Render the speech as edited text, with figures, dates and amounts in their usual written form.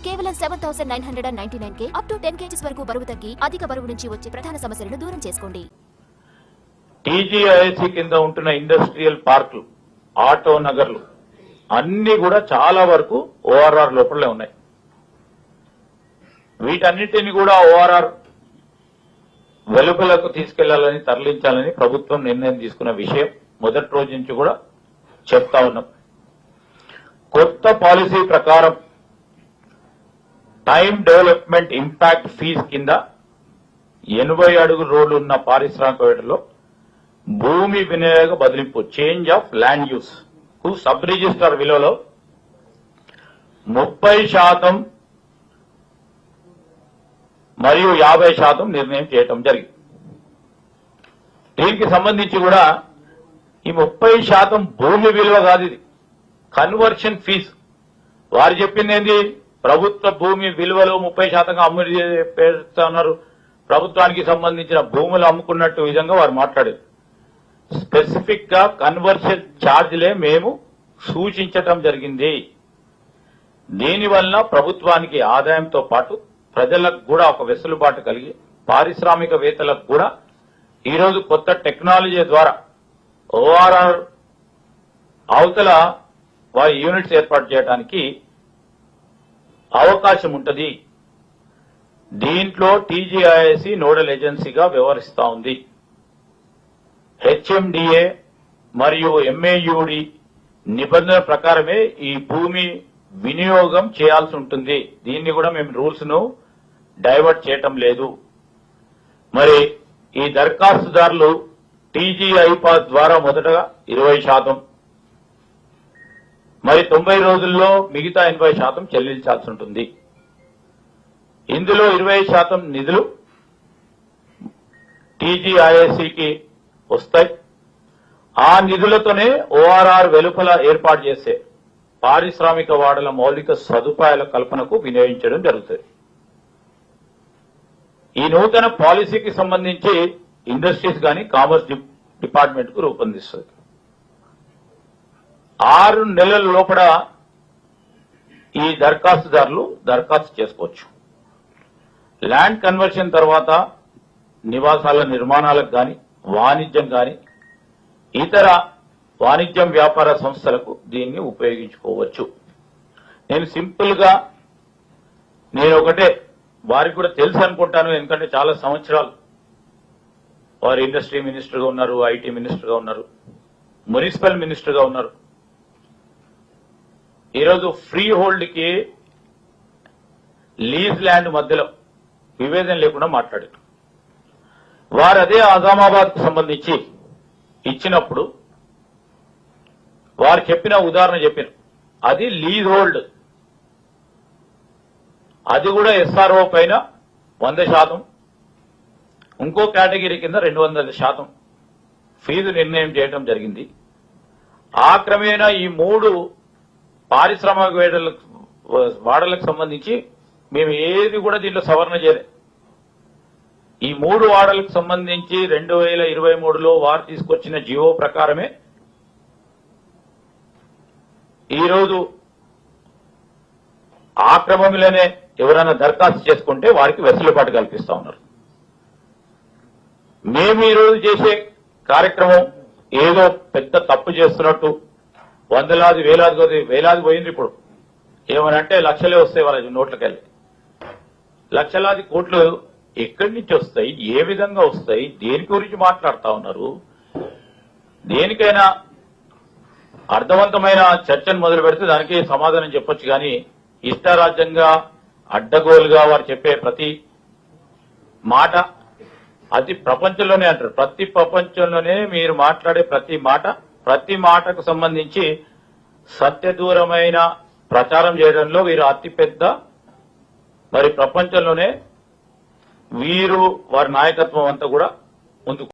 కేవలం 7,999 up to 10 kgs వరకు బరువు తగ్గి అధిక బరువు నుంచి వచ్చే ప్రధాన సమస్యలను దూరం చేసుకోండి. టీజీఐఎస్సీ కింద ఉంటున్న ఇండస్ట్రియల్ పార్కులు, ఆటో నగర్లు అన్ని కూడా చాలా వరకు ఓఆర్ఆర్ లోపలే ఉన్నాయి. వీటన్నిటిని కూడా ఓఆర్ఆర్ వెలుపలకు తీసుకెళ్లాలని, తరలించాలని ప్రభుత్వం నిర్ణయం తీసుకున్న విషయం మొదటి రోజు నుంచి కూడా చెప్తా ఉన్నాం. కొత్త పాలసీ ప్రకారం టైం డెవలప్మెంట్ ఇంపాక్ట్ ఫీజ్ కింద 80 అడుగుల రోడ్లు ఉన్న పారిశ్రామికవేత్తలో భూమి వినియోగ బదిలింపు, చేంజ్ ఆఫ్ ల్యాండ్ యూస్ కు సబ్ రిజిస్టర్ విలువలో 30% మరియు 50% నిర్ణయం చేయటం జరిగింది. దీనికి సంబంధించి కూడా ఈ 30% భూమి విలువ కాదు, ఇది కన్వర్షన్ ఫీజు. వారు చెప్పింది ఏంది, ప్రభుత్వ భూమి విలువలో 30% అమ్ముడు పెడుతున్నారు, ప్రభుత్వానికి సంబంధించిన భూములు అమ్ముకున్నట్టు విధంగా వారు మాట్లాడారు. స్పెసిఫిక్ గా కన్వర్షన్ ఛార్జీలే మేము సూచించటం జరిగింది. దీనివల్ల ప్రభుత్వానికి ఆదాయంతో పాటు ప్రజలకు కూడా ఒక వెసులుబాటు కలిగి, పారిశ్రామికవేత్తలకు కూడా ఈరోజు కొత్త టెక్నాలజీ ద్వారా ఓఆర్ఆర్ అవతల వారి యూనిట్స్ ఏర్పాటు చేయడానికి అవకాశం ఉంటుంది. దీంట్లో టీజీఐఎస్సీ నోడల్ ఏజెన్సీగా వ్యవహరిస్తా ఉంది. హెచ్ఎండిఏ మరియు ఎంఏయుడి నిబంధనల ప్రకారమే ఈ భూమి వినియోగం చేయాల్సి ఉంటుంది. దీన్ని కూడా మేము రూల్స్ ను డైవర్ట్ చేయటం లేదు. మరి ఈ దరఖాస్తుదారులు టీజీఐపాస్ ద్వారా మొదటగా 20%, మరి 90 రోజుల్లో మిగతా 80% చెల్లించాల్సి ఉంటుంది. ఇందులో 20% నిధులు టీజీఐఎస్సీకి వస్తాయి. ఆ నిధులతోనే ఓఆర్ఆర్ వెలుపల ఏర్పాటు చేసే పారిశ్రామిక వాడల మౌలిక సదుపాయాల కల్పనకు వినియోగించడం జరుగుతుంది. ఈ నూతన పాలసీకి సంబంధించి ఇండస్ట్రీస్ గాని కామర్స్ డిపార్ట్మెంట్ కు రూపొందిస్తుంది. 6 నెలల లోపల ఈ దరఖాస్తుదారులు దరఖాస్తు చేసుకోవచ్చు. ల్యాండ్ కన్వర్షన్ తర్వాత నివాసాల నిర్మాణాలకు గాని, వాణిజ్యం గాని, ఇతర వాణిజ్యం వ్యాపార సంస్థలకు దీన్ని ఉపయోగించుకోవచ్చు. నేను సింపుల్ గా ఒకటే వారికి కూడా తెలుసు అనుకుంటాను, ఎందుకంటే చాలా సంవత్సరాలు వారు ఇండస్ట్రీ మినిస్టర్గా ఉన్నారు, ఐటీ మినిస్టర్గా ఉన్నారు, మున్సిపల్ మినిస్టర్గా ఉన్నారు. ఈరోజు ఫ్రీ హోల్డ్ కి లీజ్ ల్యాండ్ మధ్యలో విభేదం లేకుండా మాట్లాడారు. వారు అదే ఆజామాబాద్ కు సంబంధించి ఇచ్చినప్పుడు వారు చెప్పిన ఉదాహరణ చెప్పారు. అది లీజ్ హోల్డ్, అది కూడా ఎస్ఆర్ఓ పైన 100%, ఇంకో కేటగిరీ కింద 200% ఫీజు నిర్ణయం చేయడం జరిగింది. ఆ క్రమేణా ఈ 3 పారిశ్రామిక వాడలకు సంబంధించి మేము ఏది కూడా దీంట్లో సవరణ చేయలేదు. ఈ 3 వాడలకు సంబంధించి 2023లో వారు తీసుకొచ్చిన జియో ప్రకారమే ఈరోజు ఆ క్రమంలోనే ఎవరైనా దరఖాస్తు చేసుకుంటే వారికి వెసులుబాటు కల్పిస్తా ఉన్నారు. మేము ఈరోజు చేసే కార్యక్రమం ఏదో పెద్ద తప్పు చేస్తున్నట్టు వందలాది వేలాది పోయింది. ఇప్పుడు ఏమనంటే లక్షలే వస్తాయి వాళ్ళ నోట్లకెళ్ళి. లక్షలాది కోట్లు ఎక్కడి నుంచి వస్తాయి, ఏ విధంగా వస్తాయి, దేని గురించి మాట్లాడుతా ఉన్నారు? దేనికైనా అర్థవంతమైన చర్చను మొదలు పెడితే దానికి సమాధానం చెప్పొచ్చు. కానీ ఇష్టారాజ్యంగా అడ్డగోలుగా వారు చెప్పే ప్రతి మాట అది ప్రపంచంలోనే అంటారు. ప్రపంచంలోనే మీరు మాట్లాడే ప్రతి మాటకు సంబంధించి సత్యదూరమైన ప్రచారం చేయడంలో వీరు అతిపెద్ద, మరి ప్రపంచంలోనే వారి నాయకత్వం అంతా కూడా ముందుకు